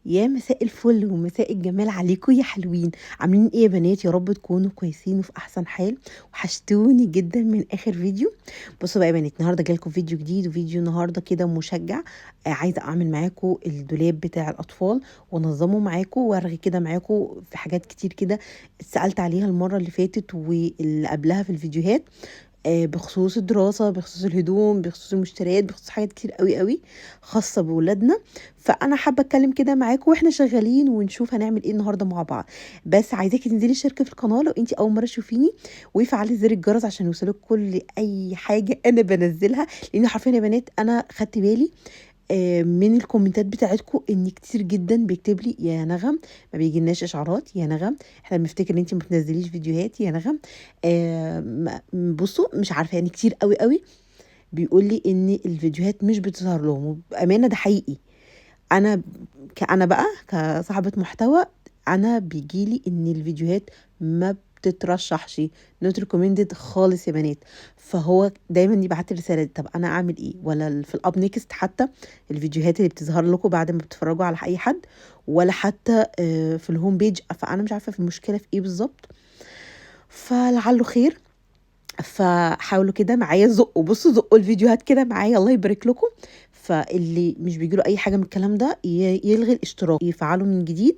يا مساء الفل ومساء الجمال عليكم يا حلوين. عاملين ايه يا بنات؟ يا رب تكونوا كويسين وفي احسن حال. وحشتوني جدا من اخر فيديو. بصوا بقى يا بنات، النهارده جالكم فيديو جديد، وفيديو النهارده كده مشجع. عايزه اعمل معاكم الدولاب بتاع الاطفال وانظمه معاكم وارغي كده معاكم في حاجات كتير كده سالت عليها المره اللي فاتت واللي قبلها في الفيديوهات. بخصوص الدراسة، بخصوص الهدوم، بخصوص المشتريات، بخصوص حاجات كتير قوي قوي خاصة بولادنا. فأنا حابة أتكلم كده معاكم وإحنا شغالين ونشوف هنعمل إيه النهاردة مع بعض. بس عايزاكي تنزلي الشركة في القناة لو أنتي أول مرة تشوفيني، وفعلي زر الجرس عشان يوصلك كل أي حاجة أنا بنزلها. لأن حرفيا يا بنات أنا خدت بالي من الكومنتات بتاعتكم ان كتير جدا بيكتب لي يا نغم ما بيجيلناش اشعارات، يا نغم احنا بنفتكر ان انت ما بتنزليش فيديوهات، يا نغم بصوا مش عارفه يعني كتير قوي قوي بيقول لي ان الفيديوهات مش بتظهر لهم. وبامانه ده حقيقي. انا انا بقى كصاحبه محتوى، انا بيجيلي ان الفيديوهات ما بتترشحش، نوت ريكومندد خالص يا بنات. فهو دايما يبعت لي رساله، طب انا اعمل ايه؟ ولا في الاب نيكست حتى الفيديوهات اللي بتظهر لكم بعد ما بتتفرجوا على اي حد، ولا حتى في الهوم بيج. فانا مش عارفه في المشكله في ايه بالظبط، فلعله خير. فحاولوا كده معايا زقوا، بصوا زقوا الفيديوهات كده معايا، الله يبارك لكم. فاللي مش بيجيله اي حاجه من الكلام ده يلغي الاشتراك، يفعله من جديد،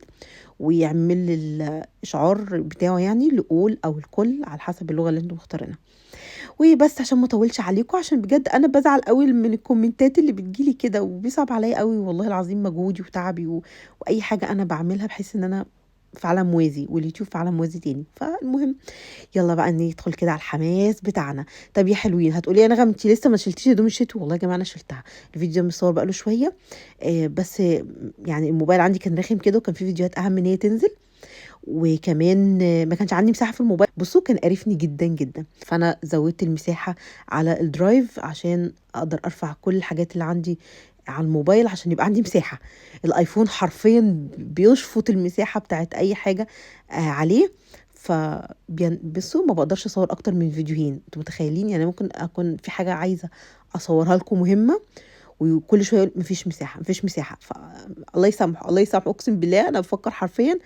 ويعمل الاشعار بتاعه يعني الاول او الكل على حسب اللغه اللي انتم مختارينها. وبس عشان ما اطولش عليكم، عشان بجد انا بزعل قوي من الكومنتات اللي بتجيلي كده، وبيصعب عليا قوي والله العظيم مجهودي وتعبي واي حاجه انا بعملها بحس ان انا في عالم موازي، واليوتيوب في عالم موازي تاني. فالمهم يلا بقى ندخل كده على الحماس بتاعنا. طب يا حلوين هتقولي يا نغم انت لسه ما شلتيش هدوم الشتوي؟ والله يا جماعه انا شلتها. الفيديو ده مصور بقى له شويه، بس يعني الموبايل عندي كان رخم كده، وكان في فيديوهات اهم ان هي تنزل. وكمان ما كانش عندي مساحه في الموبايل، بصوا كان قرفني جدا جدا. فانا زودت المساحه على الدرايف عشان اقدر ارفع كل الحاجات اللي عندي على الموبايل عشان يبقى عندي مساحه. الايفون حرفيا بيشفط المساحه بتاعت اي حاجه عليه. بصوا ما بقدرش اصور اكتر من فيديوهين، انتوا متخيلين؟ يعني ممكن اكون في حاجه عايزه اصورها لكم مهمه، وكل شويه يقول مفيش مساحه مفيش مساحه. الله يسامحه الله يسامحه، اقسم بالله انا بفكر حرفيا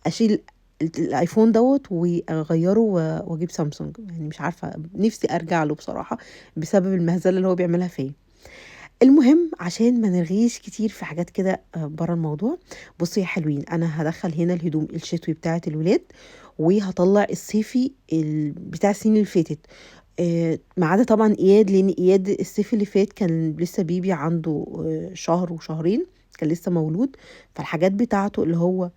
اشيل الايفون دوت واغيره واجيب سامسونج. يعني مش عارفه، نفسي ارجع له بصراحه بسبب المهزله اللي هو بيعملها فيا. المهم عشان ما نرغيش كتير في حاجات كده بره الموضوع، بصوا يا حلوين انا هدخل هنا الهدوم الشتوي بتاعه الولاد، وهطلع الصيفي بتاع السنين اللي فاتت. ما عدا طبعا اياد، لان اياد الصيف اللي فات كان لسه بيبي عنده شهر وشهرين، كان لسه مولود. فالحاجات بتاعته اللي هو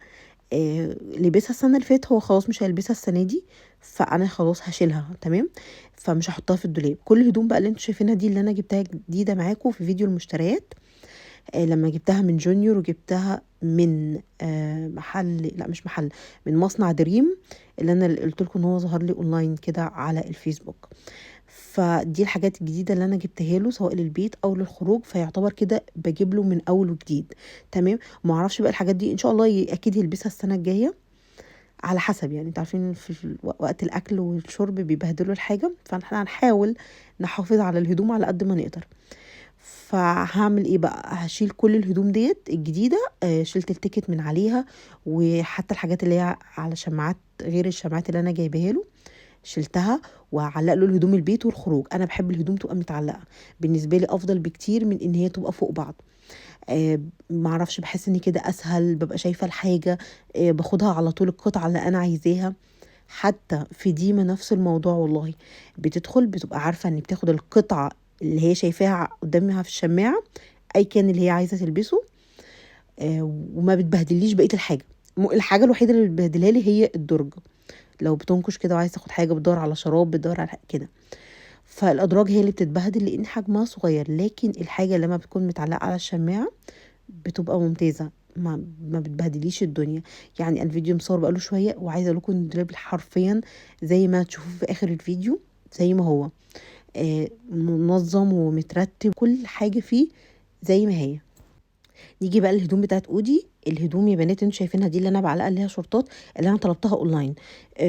لبسها السنة اللي فاتت هو خلاص مش هيلبسها السنة دي، فأنا خلاص هشيلها تمام. فمش هحطها في الدولاب. كل الهدوم بقى اللي انتوا شايفينها دي اللي انا جبتها جديدة معاكم في فيديو المشتريات، لما جبتها من جونيور، وجبتها من محل، لا مش محل، من مصنع دريم اللي انا قلت لكم ان هو ظهر لي اونلاين كده على الفيسبوك. فدي الحاجات الجديده اللي انا جبتها له سواء للبيت او للخروج، فيعتبر كده بجيب له من اول وجديد. تمام. ما اعرفش بقى الحاجات دي ان شاء الله اكيد يلبسها السنه الجايه على حسب، يعني انتوا عارفين في وقت الاكل والشرب بيبهدلوا الحاجه، فاحنا هنحاول نحافظ على الهدوم على قد ما نقدر. فهعمل ايه بقى؟ هشيل كل الهدوم ديت الجديده، شلت التيكت من عليها، وحتى الحاجات اللي هي على شماعات غير الشماعات اللي انا جايباها له شلتها، وهعلق له الهدوم البيت والخروج. انا بحب الهدوم تبقى متعلقه، بالنسبه لي افضل بكتير من ان هي تبقى فوق بعض. معرفش، بحس ان كده اسهل، ببقى شايفه الحاجه باخدها على طول القطعه اللي انا عايزاها. حتى في ديما نفس الموضوع والله، بتدخل بتبقى عارفه ان بتاخد القطعه اللي هي شايفاها قدامها في الشماعه، اي كان اللي هي عايزه تلبسه، وما بتبهدليش بقيه الحاجه. الحاجه الوحيده اللي بتبهدلها لي هي الدرج، لو بتنكش كده وعايز تاخد حاجه بتدور على شراب، بتدور على كده. فالادراج هي اللي بتتبهدل لان حجمها صغير، لكن الحاجه لما بتكون متعلقه على الشماعه بتبقى ممتازه، ما بتبهدليش الدنيا. يعني الفيديو مصور بقاله شويه، وعايزه اقول لكم ان الدولاب حرفيا زي ما تشوفوا في اخر الفيديو زي ما هو منظم ومترتب، كل حاجه فيه زي ما هي. نيجي بقى الهدوم بتاعت اودي. الهدوم يا بنات انتوا شايفينها دي اللي انا بعلقها ليها شورتات، اللي انا طلبتها اونلاين.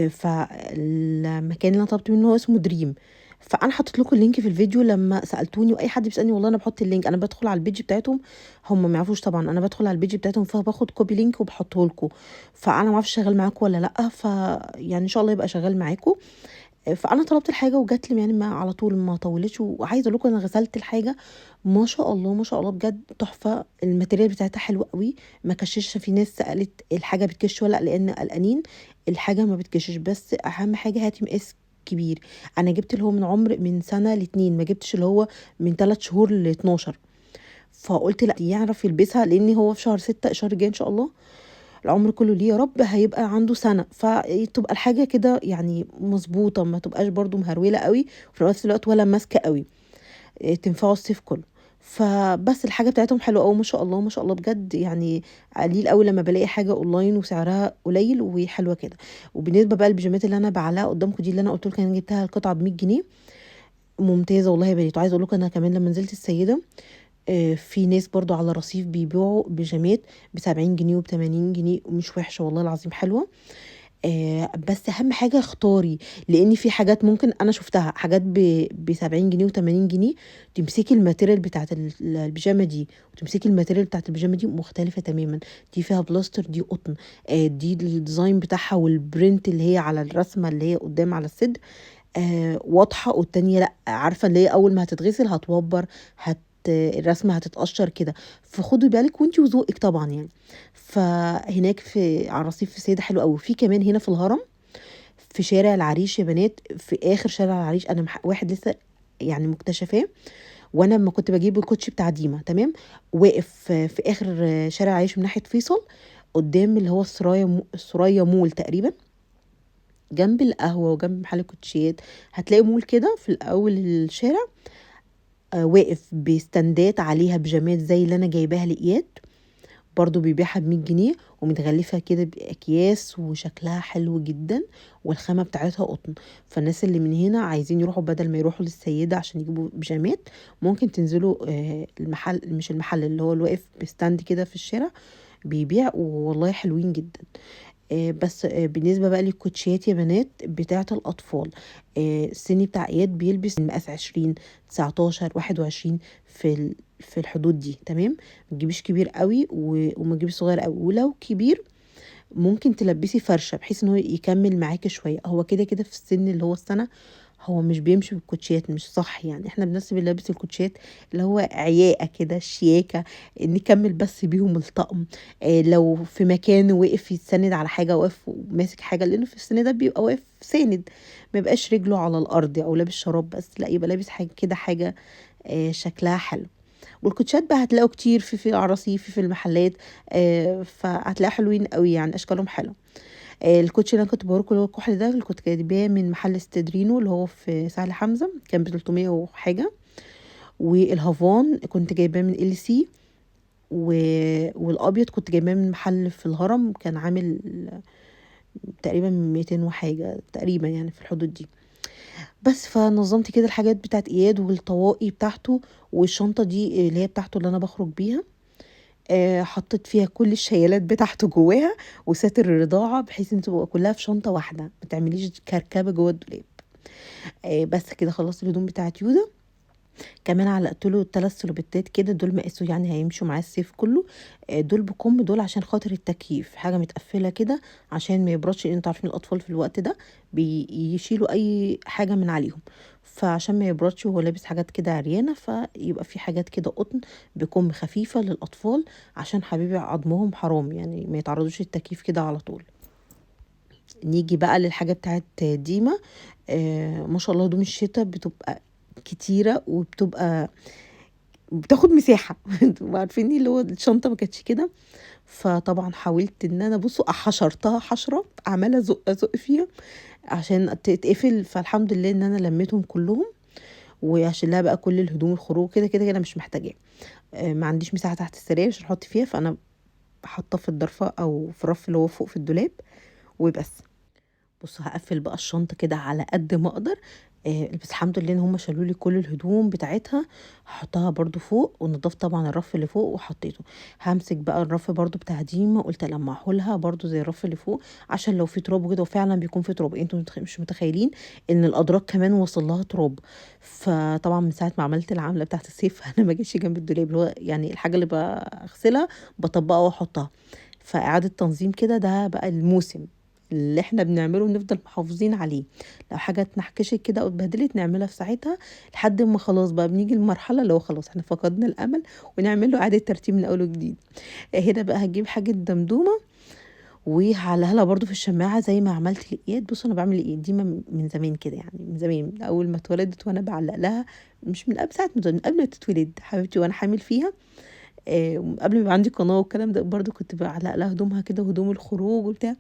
فالمكان اللي انا طلبت منه هو اسمه دريم. فانا حطيت لكم اللينك في الفيديو لما سالتوني، واي حد بيسالني والله انا بحط اللينك، انا بدخل على البيج بتاعتهم. هم ما يعرفوش طبعا، انا بدخل على البيج بتاعتهم فباخد كوبي لينك وبحطه لكم. فانا ما اعرفش شغال معاكم ولا لا، يعني ان شاء الله يبقى شغال معاكم. فانا طلبت الحاجه وجات لي يعني ما على طول، ما طولتش. وعايزه اقول لكم انا غسلت الحاجه ما شاء الله ما شاء الله بجد تحفه. الماتيريال بتاعتها حلوه قوي، ما كشش. في ناس سالت الحاجه بتكش ولا لأ، لان قلقانين. الحاجه ما بتكشش، بس اهم حاجه هاتي مقاس كبير. انا جبت اللي هو من عمر من سنه لاتنين، ما جبتش اللي هو من 3 شهور ل 12. فقلت لا يعرف يلبسها، لان هو في شهر 6 الشهر الجاي ان شاء الله، العمر كله ليه يا رب، هيبقى عنده سنة. فتبقى الحاجة كده يعني مظبوطة، ما تبقاش برضو مهرولة قوي وفي نفس الوقت ولا ماسكة قوي، تنفعه الصيف كله. فبس الحاجة بتاعتهم حلوة قوي ما شاء الله ما شاء الله بجد. يعني قليل قوي لما بلاقي حاجة اونلاين وسعرها قليل وحلوة كده. وبالنسبة بقى البيجامات اللي انا بعلقها قدامكم دي، اللي انا قلت لكم انا جبتها القطعة ب 100 جنيه، ممتازة والله يا بنات. وعايزة اقول لكم انا كمان لما نزلت السيدة، في ناس برضو على رصيف بيبيعوا بيجامات ب70 جنيه وب80 جنيه، ومش وحشة والله العظيم حلوة. بس اهم حاجة اختاري، لان في حاجات ممكن انا شفتها حاجات ب70 جنيه و80 جنيه، تمسكي الماتيريال بتاعت البيجامة دي وتمسكي الماتيريال بتاعت البيجامة دي مختلفة تماما. دي فيها بلاستر، دي قطن. دي الديزاين بتاعها والبرنت اللي هي على الرسمة اللي هي قدام على الصدر واضحة، والتانية لأ، عارفة اللي هي أول ما هتتغسل هتوبر، الرسمة هتتقشر كده. فخدي بالك وانتي وذوقك طبعا يعني. فهناك في على الرصيف في سيدة حلو قوي. في كمان هنا في الهرم في شارع العريش يا بنات، في آخر شارع العريش، أنا واحد لسه يعني مكتشفاه. وانا لما كنت بجيب الكوتشي بتاع ديما تمام، واقف في اخر شارع العريش من ناحيه فيصل، قدام اللي هو السرايا مول تقريبا، جنب القهوة وجنب محل الكوتشيات. هتلاقي مول كده في الأول الشارع، واقف بستندات عليها بيجامات زي اللي أنا جايباها لإياد، برضو بيبيعها ب100 جنيه، ومتغلفة كده بأكياس وشكلها حلو جدا، والخامة بتاعتها قطن. فالناس اللي من هنا عايزين يروحوا بدل ما يروحوا للسيدة عشان يجيبوا بيجامات، ممكن تنزلوا المحل، مش المحل اللي هو الواقف بستاند كده في الشارع بيبيع، والله حلوين جدا. بس بالنسبة بقى للكوتشيات يا بنات بتاعة الأطفال، السن بتاع إياد بيلبس من مقاس 20 19 21، في الحدود دي تمام. ما تجيبيش كبير قوي وما تجيبيش صغير قوي. ولو كبير ممكن تلبسي فرشة بحيث ان هو يكمل معاكي شوية. هو كده كده في السن اللي هو السنة هو مش بيمشي بالكوتشيات، مش صح يعني. احنا بنفس بنلبس الكوتشيات اللي هو عياقة كده شياكة، نكمل بس بيهم الطقم. لو في مكان وقف يتسند على حاجة، واقف وماسك حاجة، لانه في السن ده بيبقى واقف ساند، ما يبقاش رجله على الارض او لابس شراب بس، لا يبقى لابس حاجة كده، حاجة شكلها حلو. والكوتشات بقى هتلاقوا كتير في العراصيف في المحلات، فهتلاقوا حلوين قوي يعني اشكالهم حلو. الكوتشي اللي انا كنت بوريكم اللي هو الكحل ده، اللي كنت جايباه من محل استدرينو اللي هو في سهل حمزه، كان ب 300 وحاجه. والهافان كنت جايباه من ال سي، والابيض كنت جايباه من محل في الهرم، كان عامل تقريبا 200 وحاجه تقريبا يعني في الحدود دي. بس فنظمت كده الحاجات بتاعت اياد والطواقي بتاعته، والشنطه دي اللي هي بتاعته اللي انا بخرج بيها. حطيت فيها كل الشيالات بتاعته جواها، وساتر الرضاعة، بحيث ان تبقى كلها في شنطة واحدة، ما تعمليش كركبة جوه الدولاب. بس كده خلصت الهدوم بتاعت يودا. كمان علقت له 3 سلوبتات كده، دول مقاسه يعني هيمشوا معاه الصيف كله. دول بكم، دول عشان خاطر التكييف، حاجة متقفلة كده عشان ما يبردش، لان انتوا عارفين الاطفال في الوقت ده بيشيلوا اي حاجة من عليهم. فعشان ما يبردش وهو لابس حاجات كده عريانة، فيبقى في حاجات كده قطن بكم خفيفة للأطفال، عشان حبيبي عظمهم حرام يعني ما يتعرضوش للتكييف كده على طول. نيجي بقى للحاجة بتاعت ديما. ما شاء الله هدوم الشتا بتبقى كتيرة، وبتبقى بتاخد مساحة انتوا عارفين اللي هو الشنطة ما كانتش كده. فطبعا حاولت ان انا بصوا حشرتها حشرة، عمالة ازق فيها عشان تتقفل. فالحمد لله ان انا لميتهم كلهم، وعشان لها بقى كل الهدوم الخروج كده كده انا مش محتاجاه. ما عنديش مساحة تحت السرير عشان احط فيها، فانا حاطه في الضرفة او في الرف اللي هو فوق في الدولاب وبس. بصوا هقفل بقى الشنطة كده على قد ما اقدر. بس الحمد لله إن هُم شالوا لي كل الهدوم بتاعتها، هاحطها برضه فوق، ونضّفت طبعًا الرف اللي فوق وحطيته. هامسك بقى الرف برضه بتاع ديما، قُلت ألمّعه لها برضه زي الرف اللي فوق، عشان لو في تراب وكده، وفعلًا بيكون في تراب، أنتم مش متخيلين إن الأدراج كمان وصل لها تراب. فطبعًا من ساعة ما عملت العملة بتاعة الصيف أنا ما اجيش جنب الدولاب، اللي هو يعني الحاجة اللي باغسلها باطبّقها واحطها. فإعادة تنظيم كده ده بقى الموسم اللي إحنا بنعمله ونفضل محافظين عليه. لو حاجة اتنحكشت كده أو اتبهدلت نعملها في ساعتها، لحد ما خلاص بقى بنيجي لمرحلة اللي هو خلاص إحنا فقدنا الأمل، ونعمل له إعادة ترتيب من أول وجديد. هنا بقى هاجيب حاجة دمدومة وهاعلّقها لها برضه في الشماعة زي ما عملت لإياد. بُصّوا أنا باعمل إيه، دي من زمان كده يعني، من زمان من أول ما اتولدت وأنا باعلّق لها، مش من قبل ساعة ما من قبل ما تتولد حبيبتي وأنا حامل فيها. قبل ما يبقى عندي قناة والكلام ده برضه كنت باعلّق لها هدومها كده وهدوم الخروج وبتاع.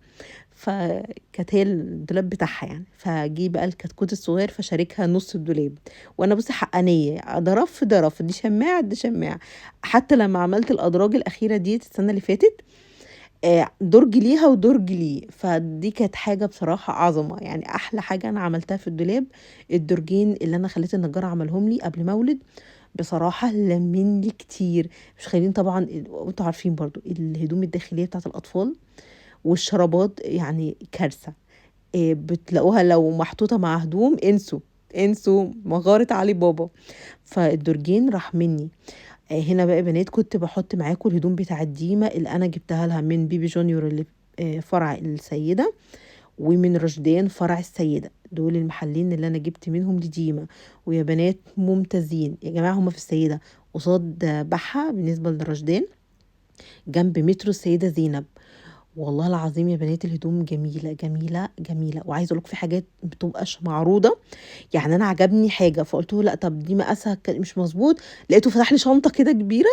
فكانت هي الدولاب بتاعها يعني، فجه بقى الكتكوت الصغير فشاركها نُص الدولاب. وأنا بُصّي حقانية، ده رف، ده رف، دي شماعة، ده شماعة. حتى لمّا عملت الأدراج الأخيرة ديّة السنة اللي فاتت، درج ليها ودرج ليه، فدي كانت حاجة بصراحة عظمة. يعني أحلى حاجة أنا عملتها في الدولاب، الدرجين اللي أنا خلّيت النجار عملهم لي قبل ما أولد، بصراحة لامين لي كتير. مش متخيلين طبعًا وأنتم عارفين برضه الهدوم الداخلية بتاعة الأطفال والشرابات يعني كارثة. بتلاقوها لو محطوطة مع هدوم انسوا، انسوا مغارة علي بابا. فالدرجين راح مني. هنا بقى يا بنات كنت باحط معاكم الهدوم بتاعة ديما اللي أنا جبتها لها من بيبي جونيور اللي فرع السيدة، ومن رشدان فرع السيدة. دول المحلين اللي أنا جبت منهم لديما، ويا بنات ممتازين. يا جماعة هُم في السيدة قصاد بحة بالنسبة لرشدان، جنب مترو السيدة زينب. والله العظيم يا بنات الهدوم جميلة، جميلة، جميلة. وعايزة أقول لكم في حاجات ما بتبقاش معروضة، يعني أنا عجبني حاجة فقُلت له: "لأ طب دي مقاسها مش مضبوط." لقيته فتح لي شنطة كده كبيرة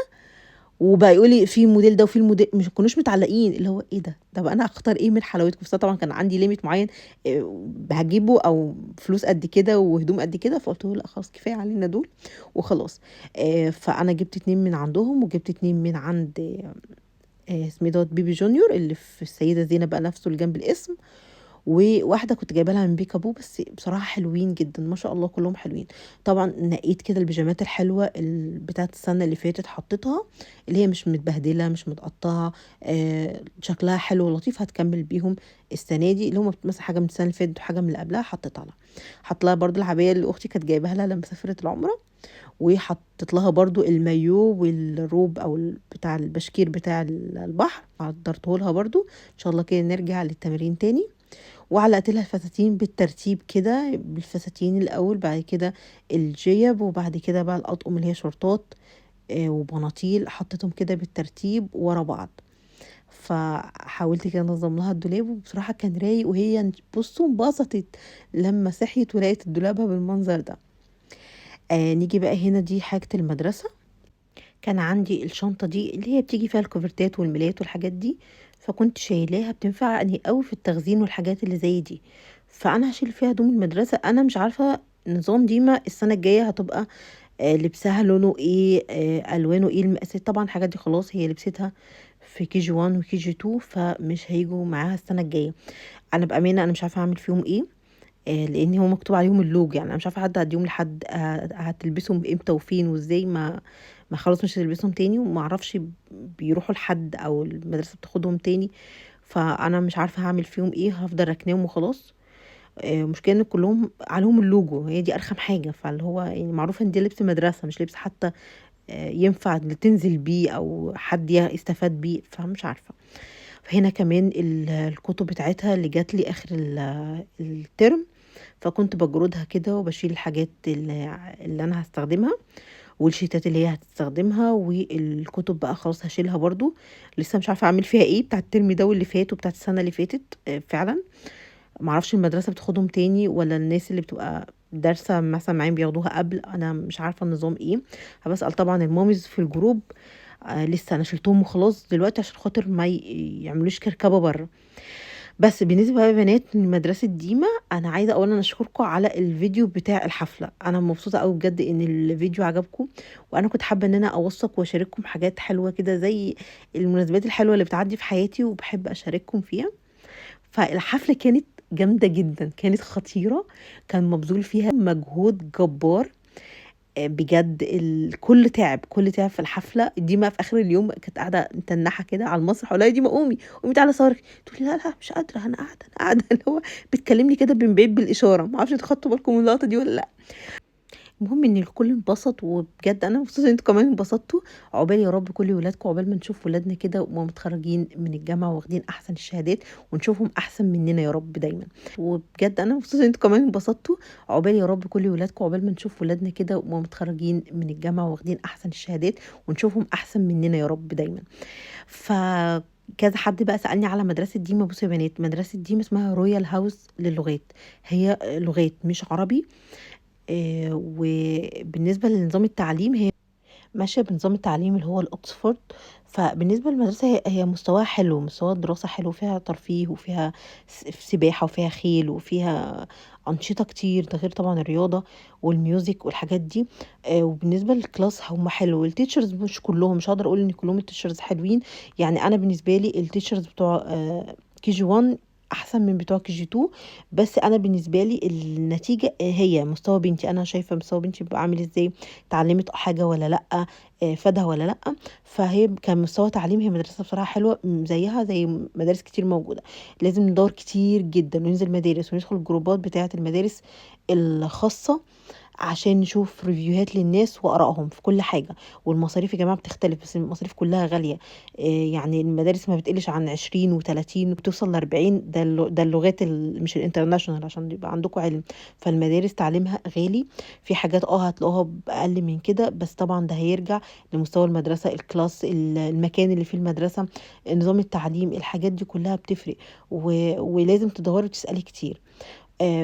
وبقى يقول لي في الموديل ده وفي مش كناش متعلقين، اللي هو إيه ده؟ طب أنا أختار إيه من حلاوتكم؟ بس أنا طبعًا كان عندي limit معين هاجيبه أو فلوس قد كده وهدوم قد كده، فقُلت له: "لأ خلاص كفاية علينا دول وخلاص." فأنا جبت 2 من عندهم وجبت 2 من عند اسمه إيه دوّة بيبي جونيور اللي في السيدة زينب بقى نفسه اللي جنب القسم. وواحدة كنت جايباها لها من بيكابو، بس بصراحة حلوين جدًا ما شاء الله كلّهم حلوين. طبعًا نقيت كده البيجامات الحلوة بتاعة السنة اللي فاتت حطيتها، اللي هي مش متبهدلة مش متقطّعة، شكلها حلو ولطيف هتكمّل بيهم السنة دي، اللي هم مثلًا حاجة من السنة اللي فاتت وحاجة من اللي قبلها حطيتها لها. حاطة لها برضه العباية اللي أختي كانت جايباها لها لمّا سافرت العُمرة، وحطيت لها برضه المايو والروب أو بتاع البشكير بتاع البحر، حضّرته لها برضه. إن شاء الله كده نرجع للتمارين تاني. وعلقت لها الفساتين بالترتيب كده، بالفساتين الأول، بعد كده الجيب، وبعد كده بقى الأطقم اللي هي شورتات وبناطيل، حطيتهم كده بالترتيب ورا بعض. فحاولت كده أنظّم لها الدولاب، وبصراحة كان رايق، وهي بُصّوا انبسطت لمّا صحيت ولقت دولابها بالمنظر ده. نيجي بقى هنا دي حاجة المدرسة. كان عندي الشنطة دي اللي هي بتيجي فيها الكوفرتات والملايات والحاجات دي، فكنت شايلاها بتنفعني أوي في التخزين والحاجات اللي زي دي. فأنا هاشيل فيها هدوم المدرسة. أنا مش عارفة نظام ديما السنة الجاية هتبقى لبسها لونه إيه، ألوانه إيه، المقاسات. طبعًا الحاجات دي خلاص هي لبستها في KG1 وKG2 فمش هييجوا معاها السنة الجاية. أنا بأمانة أنا مش عارفة أعمل فيهم إيه، لإن هو مكتوب عليهم اللوج، يعني أنا مش عارفة حد هادّيهم لحد هتلبسهم إمتى وفين وإزاي، ما خلاص مش هتلبسهم تاني، وما أعرفش بيروحوا لحد أو المدرسة بتاخدهم تاني. فأنا مش عارفة هاعمل فيهم إيه، هافضل راكناهم وخلاص. المشكلة إن كلّهم عليهم اللوجو، هي دي أرخم حاجة. فاللي هو يعني معروف إن ده لبس مدرسة مش لبس حتى ينفع تنزل بيه أو حد يستفاد بيه، فمش عارفة. فهنا كمان الكتب بتاعتها اللي جات لي آخر الترم، فكنت باجرُدها كده وباشيل الحاجات اللي أنا هاستخدمها، والشيتات اللي هي هتستخدمها، والكتب بقى خلاص هاشيلها برضه. لسه مش عارفة أعمل فيها إيه، بتاعة الترم ده واللي فات وبتاعة السنة اللي فاتت فعلًا. ما أعرفش المدرسة بتاخدهم تاني والّا الناس اللي بتبقى دارسة مثلًا معاهم بياخدوها قبل، أنا مش عارفة النظام إيه. هاباسأل طبعًا الmummies في الجروب. لسه أنا شِلتهم وخلاص دلوقتي عشان خاطر ما يعملوش كركبة برّه. بس بالنسبة بقى يا بنات لمدرسة ديما، أنا عايزة أولًا أشكركم على الفيديو بتاع الحفلة. أنا مبسوطة أوي بجد إن الفيديو عجبكم، وأنا كنت حابة إن أنا أوثّق وأشارككم حاجات حلوة كده زي المناسبات الحلوة اللي بتعدّي في حياتي وباحب أشارككم فيها. فالحفلة كانت جامدة جدًا، كانت خطيرة، كان مبذول فيها مجهود جبار. بجد كل تعب في الحفلة. ديما في آخر اليوم كانت قاعدة متنحة كده على المسرح، أقول لها: "يا ديما قومي، قومي تعالي أصورِك." تقول لي: "لا، لا مش قادرة، أنا قاعدة، أنا قاعدة." اللي هو بتكلمني كده من بعيد بالإشارة، ما أعرفش أنتم خدتوا بالكم من اللقطة دي والّا لأ. المهم إن الكل انبسط، وبجد أنا مبسوطة إن أنتم كمان انبسطتوا. عقبال يا رب كل ولادكم، عقبال ما نشوف ولادنا كده وهُم متخرجين من الجامعة واخدين أحسن الشهادات، ونشوفهم أحسن مننا يا رب دايمًا. وبجد أنا مبسوطة إن أنتم كمان انبسطتوا. عقبال يا رب كل ولادكم، عقبال ما نشوف ولادنا كده وهُم متخرجين من الجامعة واخدين أحسن الشهادات، ونشوفهم أحسن مننا يا رب دايمًا. ف كذا حد بقى سألني على مدرسة ديما. بُصّوا يا بنات، مدرسة ديما اسمها رويال هاوس للغات، هي لغات مش عربي. وبالنسبة لنظام التعليم، هي ماشية بنظام التعليم اللي هو الأوكسفورد. فبالنسبة للمدرسة، هي مستواها حلو، مستوى الدراسة حلو، فيها ترفيه وفيها سباحة وفيها خيل وفيها أنشطة كتير، ده غير طبعًا الرياضة والmusic والحاجات دي. وبالنسبة للclass هم حلو، الteachers مش كلّهم، مش هاقدر أقول إن كلّهم الteachers حلوين. يعني أنا بالنسبة لي الteachers بتوع KG1 أحسن من بتوع KG2. بس أنا بالنسبة لي النتيجة هي مستوى بنتي، أنا شايفة مستوى بنتي بيبقى عامل إزاي، اتعلمت حاجة والّا لأ، فادها والّا لأ. فهي كمستوى تعليم هي مدرسة بصراحة حلوة، زيها زي مدارس كتير موجودة. لازم ندوّر كتير جدًا وننزل مدارس وندخل الجروبات بتاعة المدارس الخاصة، عشان نشوف ريفيوهات للناس وآرائهم في كل حاجة. والمصاريف يا جماعة بتختلف، بس المصاريف كلها غالية. يعني المدارس ما بتقلش عن 20 و30 وبتوصل ل40، ده اللغات مش الinternational عشان يبقى عندكم علم. فالمدارس تعليمها غالي. في حاجات هتلاقوها بأقل من كده، بس طبعًا ده هيرجع لمستوى المدرسة، الclass، المكان اللي فيه المدرسة، نظام التعليم، الحاجات دي كلها بتفرق. ولازم تدوّري وتسألي كتير.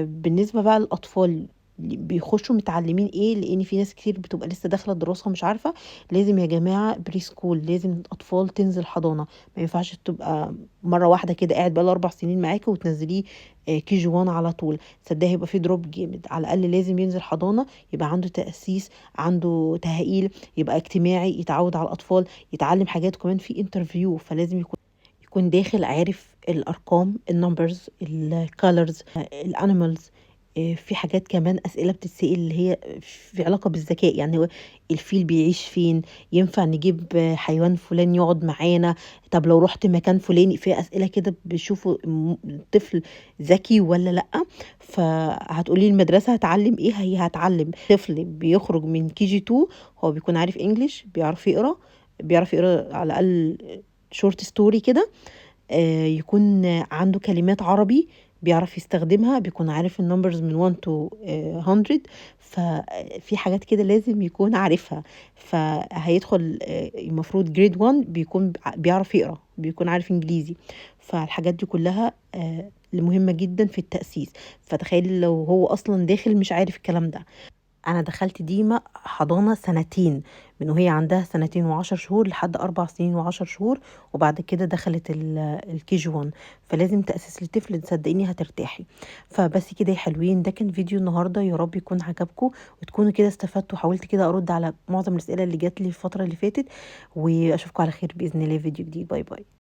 بالنسبة بقى للأطفال بيخشوا متعلمين إيه، لإن في ناس كتير بتبقى لسه داخلة الدراسة مش عارفة. لازم يا جماعة preschool، لازم الأطفال تنزل حضانة. ما ينفعش تبقى مرة واحدة كده قاعد بقى له 4 سنين معاكِ وتنزّليه KG1 على طول. صدقني هيبقى في drop جامد. على الأقل لازم ينزل حضانة، يبقى عنده تأسيس، عنده تهقيل، يبقى اجتماعي، يتعوّد على الأطفال، يتعلم حاجات، وكمان في interview. فلازم يكون داخل عارف الأرقام، الnumbers، الcolors، الanimals. في حاجات كمان أسئلة بتتسأل اللي هي في علاقة بالذكاء. يعني هو الفيل بيعيش فين، ينفع نجيب حيوان فلاني يقعد معانا، طب لو رُحت مكان فلاني. في أسئلة كده بيشوفوا الطفل ذكي والّا لأ. فهتقولي لي المدرسة هتعلّم إيه، هي هتعلّم. طفل بيخرج من KG2 هو بيكون عارف English، بيعرف يقرا على الأقل short story كده. يكون عنده كلمات عربي بيعرف يستخدمها، بيكون عارف الnumbers من 1 to 100. ففي حاجات كده لازم يكون عارفها. فهيدخل المفروض grade 1 بيكون بيعرف يقرا، بيكون عارف إنجليزي. فالحاجات دي كلها مهمة جدًا في التأسيس. فتخيلي لو هو أصلًا داخل مش عارف الكلام ده. أنا دخلت ديما حضانة سنتين، من وهي عندها سنتين و10 شهور لحد 4 سنين و10 شهور، وبعد كده دخلت الKG1. فلازم تأسيس للطفل، صدقيني هترتاحي. فبس كده يا حلوين، ده كان فيديو النهارده، يا رب يكون عجبكم وتكونوا كده استفدتوا. حاولت كده أرد على معظم الأسئلة اللي جات لي الفترة اللي فاتت، وأشوفكم على خير بإذن الله في فيديو جديد. باي باي.